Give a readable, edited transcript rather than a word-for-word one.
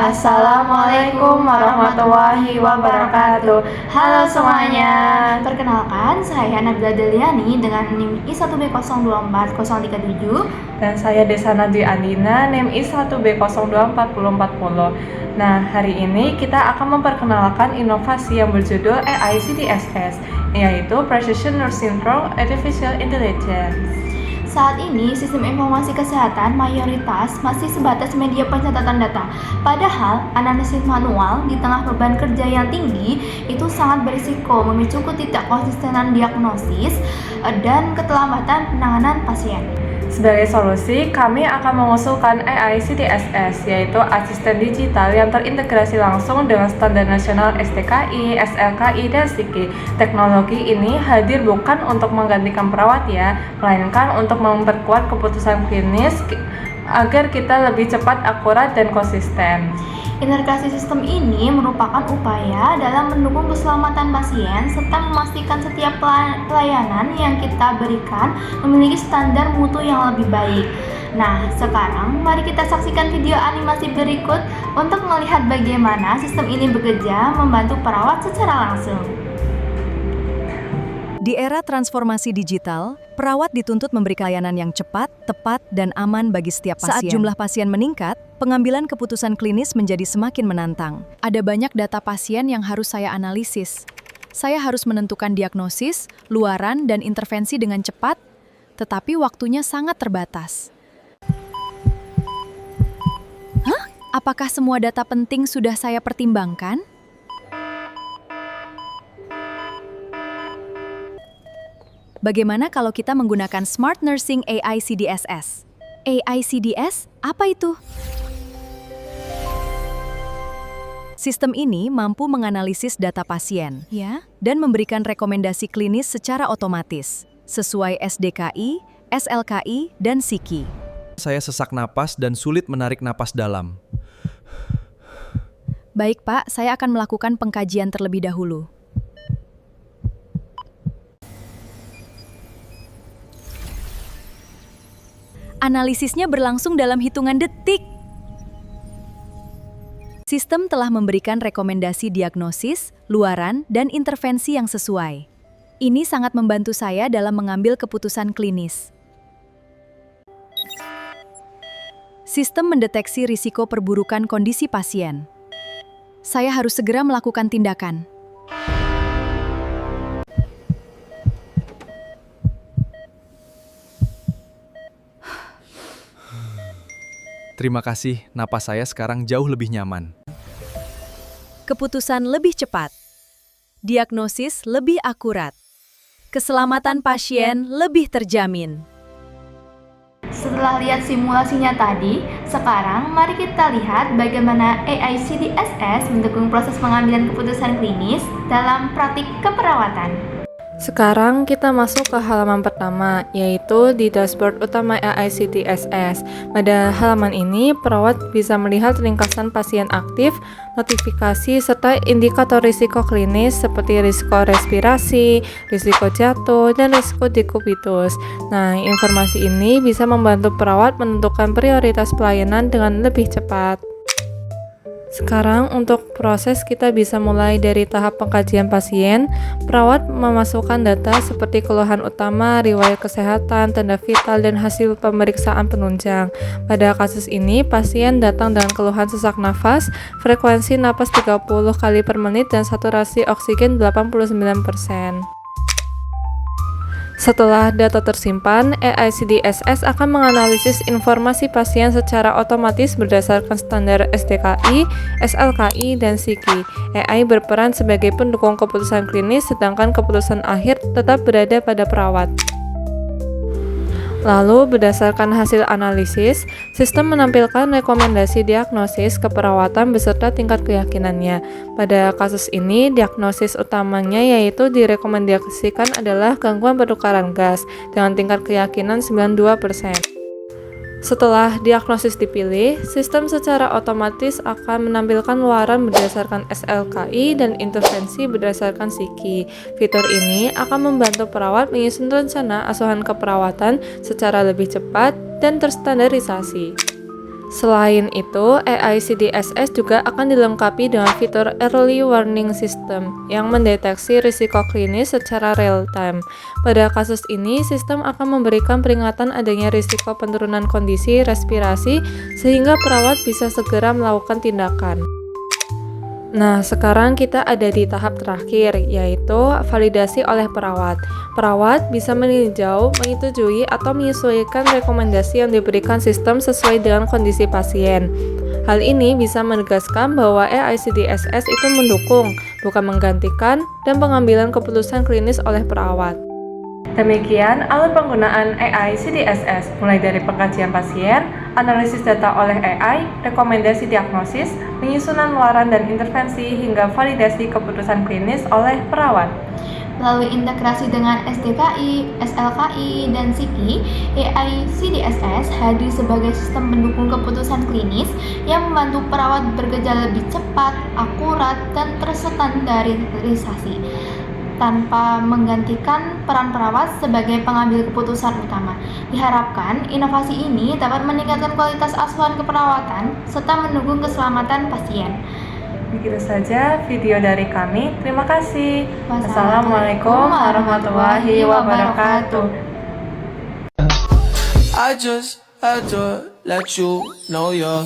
Assalamualaikum warahmatullahi wabarakatuh. Halo semuanya. Perkenalkan, saya Nabila Deliani dengan NIM I1B024037. Dan saya Desana Dwi Andina, NIM I1B024040. Nah, hari ini kita akan memperkenalkan inovasi yang berjudul AI CDSS, yaitu Precision Nursing Stroke Artificial Intelligence. Saat ini, sistem informasi kesehatan mayoritas masih sebatas media pencatatan data. Padahal, analisis manual di tengah beban kerja yang tinggi itu sangat berisiko memicu ketidakkonsistenan diagnosis dan keterlambatan penanganan pasien. Sebagai solusi, kami akan mengusulkan AI CDSS, yaitu asisten digital yang terintegrasi langsung dengan standar nasional STKI, SLKI, dan SIKI. Teknologi ini hadir bukan untuk menggantikan perawat ya, melainkan untuk memperkuat keputusan klinis agar kita lebih cepat, akurat, dan konsisten. Integrasi sistem ini merupakan upaya dalam mendukung keselamatan pasien serta memastikan setiap pelayanan yang kita berikan memiliki standar mutu yang lebih baik. Nah, sekarang mari kita saksikan video animasi berikut untuk melihat bagaimana sistem ini bekerja membantu perawat secara langsung. Di era transformasi digital, perawat dituntut memberi layanan yang cepat, tepat, dan aman bagi setiap pasien. Saat jumlah pasien meningkat, pengambilan keputusan klinis menjadi semakin menantang. Ada banyak data pasien yang harus saya analisis. Saya harus menentukan diagnosis, luaran, dan intervensi dengan cepat, tetapi waktunya sangat terbatas. Hah? Apakah semua data penting sudah saya pertimbangkan? Bagaimana kalau kita menggunakan Smart Nursing AI CDSS? AI CDS, apa itu? Sistem ini mampu menganalisis data pasien, dan memberikan rekomendasi klinis secara otomatis, sesuai SDKI, SLKI, dan SIKI. Saya sesak napas dan sulit menarik napas dalam. Baik, Pak, saya akan melakukan pengkajian terlebih dahulu. Analisisnya berlangsung dalam hitungan detik. Sistem telah memberikan rekomendasi diagnosis, luaran, dan intervensi yang sesuai. Ini sangat membantu saya dalam mengambil keputusan klinis. Sistem mendeteksi risiko perburukan kondisi pasien. Saya harus segera melakukan tindakan. Terima kasih, napas saya sekarang jauh lebih nyaman. Keputusan lebih cepat. Diagnosis lebih akurat. Keselamatan pasien lebih terjamin. Setelah lihat simulasinya tadi, sekarang mari kita lihat bagaimana AI CDSS mendukung proses pengambilan keputusan klinis dalam praktik keperawatan. Sekarang kita masuk ke halaman pertama, yaitu di dashboard utama AI CDSS. Pada halaman ini, perawat bisa melihat ringkasan pasien aktif, notifikasi, serta indikator risiko klinis seperti risiko respirasi, risiko jatuh, dan risiko dekubitus. Nah, informasi ini bisa membantu perawat menentukan prioritas pelayanan dengan lebih cepat. Sekarang untuk proses kita bisa mulai dari tahap pengkajian pasien. Perawat memasukkan data seperti keluhan utama, riwayat kesehatan, tanda vital, dan hasil pemeriksaan penunjang. Pada kasus ini, pasien datang dengan keluhan sesak nafas, frekuensi napas 30 kali per menit, dan saturasi oksigen 89%. Setelah data tersimpan, AI CDSS akan menganalisis informasi pasien secara otomatis berdasarkan standar SDKI, SLKI, dan SIKI. AI berperan sebagai pendukung keputusan klinis, sedangkan keputusan akhir tetap berada pada perawat. Lalu, berdasarkan hasil analisis, sistem menampilkan rekomendasi diagnosis keperawatan beserta tingkat keyakinannya. Pada kasus ini, diagnosis utamanya yaitu direkomendasikan adalah gangguan pertukaran gas dengan tingkat keyakinan 92%. Setelah diagnosis dipilih, sistem secara otomatis akan menampilkan luaran berdasarkan SLKI dan intervensi berdasarkan SIKI. Fitur ini akan membantu perawat menyusun rencana asuhan keperawatan secara lebih cepat dan terstandarisasi. Selain itu, AI CDSS juga akan dilengkapi dengan fitur Early Warning System yang mendeteksi risiko klinis secara real-time. Pada kasus ini, sistem akan memberikan peringatan adanya risiko penurunan kondisi respirasi sehingga perawat bisa segera melakukan tindakan. Nah, sekarang kita ada di tahap terakhir, yaitu validasi oleh perawat. Perawat bisa meninjau, menyetujui, atau menyesuaikan rekomendasi yang diberikan sistem sesuai dengan kondisi pasien. Hal ini bisa menegaskan bahwa AI CDSS itu mendukung, bukan menggantikan, dan pengambilan keputusan klinis oleh perawat. Demikian alur penggunaan AI CDSS, mulai dari pengkajian pasien, analisis data oleh AI, rekomendasi diagnosis, penyusunan luaran dan intervensi, hingga validasi keputusan klinis oleh perawat. Melalui integrasi dengan SDKI, SLKI, dan SIKI, AI CDSS hadir sebagai sistem pendukung keputusan klinis yang membantu perawat bekerja lebih cepat, akurat, dan terstandarisasi, tanpa menggantikan peran perawat sebagai pengambil keputusan utama. Diharapkan, inovasi ini dapat meningkatkan kualitas asuhan keperawatan serta mendukung keselamatan pasien. Begitu saja video dari kami. Terima kasih. Wassalamualaikum warahmatullahi wabarakatuh. I just had to let you know you're